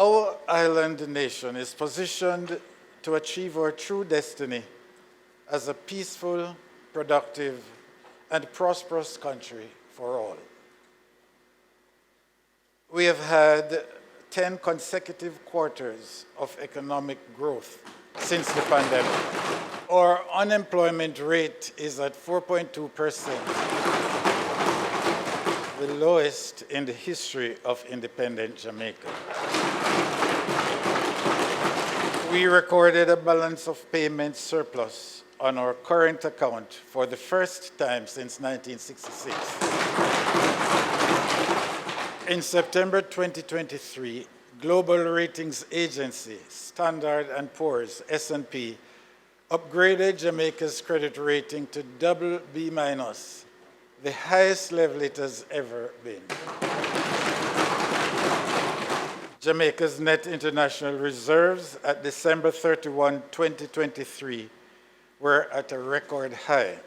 Our island nation is positioned to achieve our true destiny as a peaceful, productive, and prosperous country for all. We have had 10 consecutive quarters of economic growth since the pandemic. Our unemployment rate is at 4.2%, the lowest in the history of independent Jamaica. We recorded a balance of payments surplus on our current account for the first time since 1966. In September 2023, global ratings agency Standard & Poor's, S&P, upgraded Jamaica's credit rating to BB-, the highest level it has ever been. Jamaica's net international reserves at December 31, 2023 were at a record high.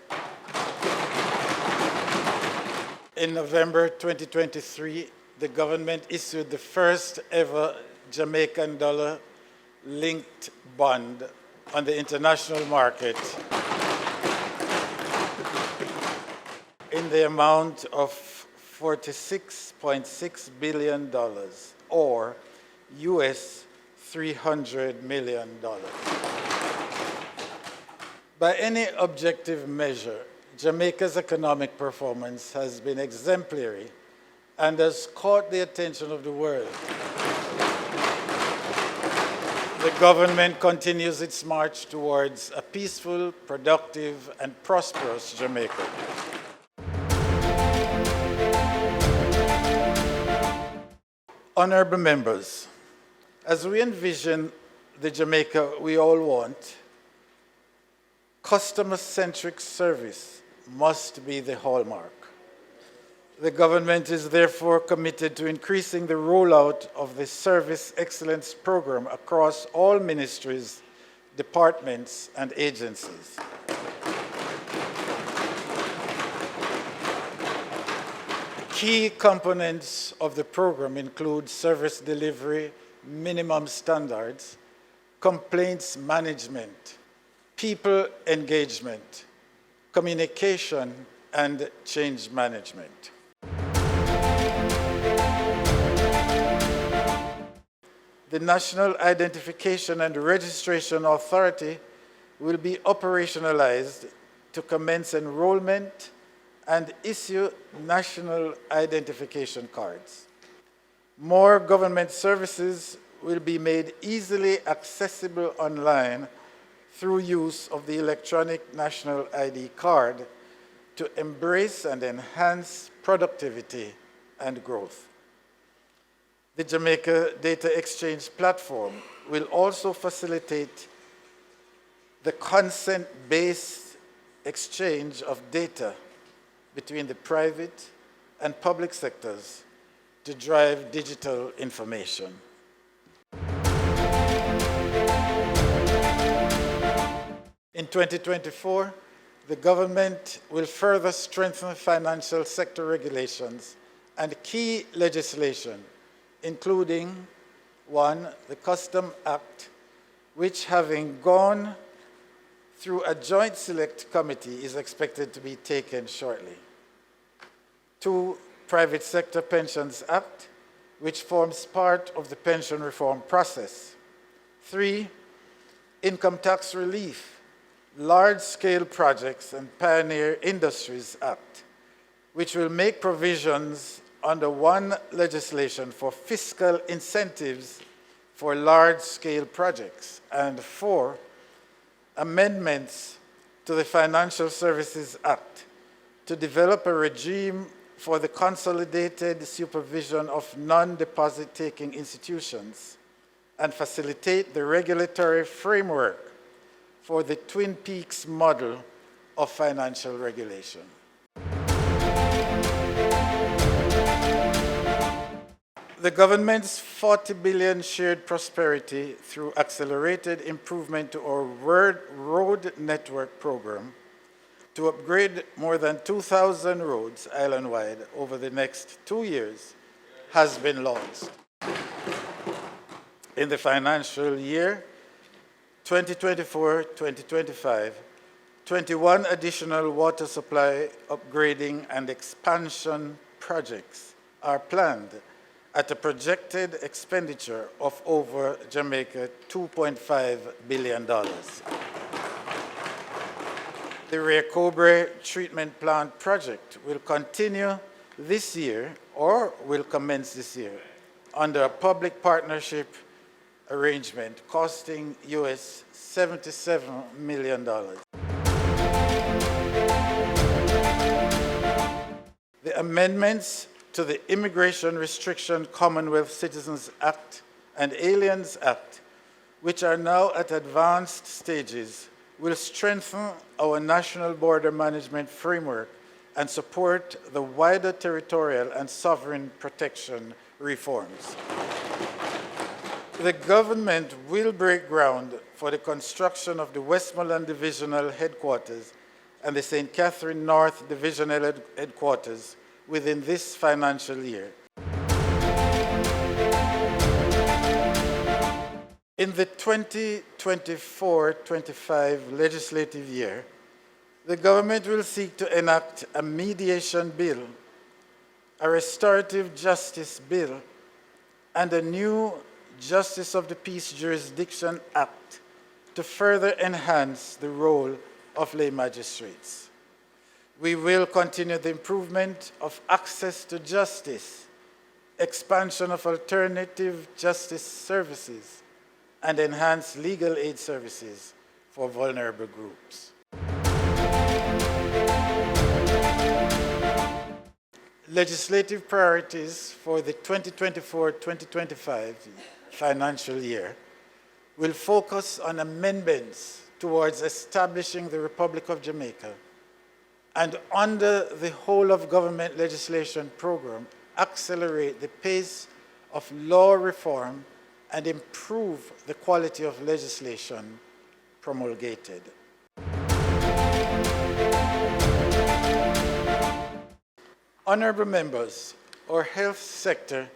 In November 2023, the government issued the first ever Jamaican dollar-linked bond on the international market in the amount of $46.6 billion, or US $300 million. By any objective measure, Jamaica's economic performance has been exemplary and has caught the attention of the world. The government continues its march towards a peaceful, productive, and prosperous Jamaica. Honorable members, as we envision the Jamaica we all want, customer-centric service must be the hallmark. The government is therefore committed to increasing the rollout of the Service Excellence Program across all ministries, departments, and agencies. Key components of the program include service delivery, minimum standards, complaints management, people engagement, communication, and change management. The National Identification and Registration Authority will be operationalized to commence enrollment and issue national identification cards. More government services will be made easily accessible online through use of the electronic national ID card to embrace and enhance productivity and growth. The Jamaica Data Exchange Platform will also facilitate the consent-based exchange of data between the private and public sectors to drive digital information. In 2024, the government will further strengthen financial sector regulations and key legislation, including, 1, the Custom Act, which, having gone through a joint select committee, is expected to be taken shortly. 2, Private Sector Pensions Act, which forms part of the pension reform process. 3, Income Tax Relief, Large-Scale Projects and Pioneer Industries Act, which will make provisions under one legislation for fiscal incentives for large-scale projects. And 4, amendments to the Financial Services Act to develop a regime for the consolidated supervision of non-deposit-taking institutions and facilitate the regulatory framework for the Twin Peaks model of financial regulation. The government's $40 billion shared prosperity through accelerated improvement to our road network program to upgrade more than 2,000 roads island-wide over the next 2 years has been launched. In the financial year 2024-2025, 21 additional water supply upgrading and expansion projects are planned at a projected expenditure of over Jamaica $2.5 billion. The Rio Cobre treatment plant project will continue this year or will commence this year under a public partnership arrangement costing US $77 million. The amendments to the Immigration Restriction Commonwealth Citizens Act and Aliens Act, which are now at advanced stages, will strengthen our national border management framework and support the wider territorial and sovereign protection reforms. The government will break ground for the construction of the Westmoreland Divisional Headquarters and the St. Catherine North Divisional Headquarters within this financial year. In the 2024-25 legislative year, the government will seek to enact a mediation bill, a restorative justice bill, and a new Justice of the Peace Jurisdiction Act to further enhance the role of lay magistrates. We will continue the improvement of access to justice, expansion of alternative justice services, and enhance legal aid services for vulnerable groups. Legislative priorities for the 2024-2025 financial year will focus on amendments towards establishing the Republic of Jamaica and, under the whole of government legislation program, accelerate the pace of law reform and improve the quality of legislation promulgated. Honorable members, our health sector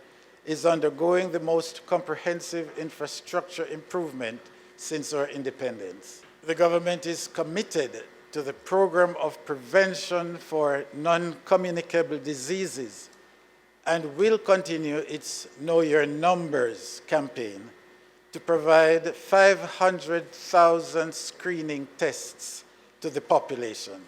is undergoing the most comprehensive infrastructure improvement since our independence. The government is committed to the program of prevention for non-communicable diseases and will continue its Know Your Numbers campaign to provide 500,000 screening tests to the population.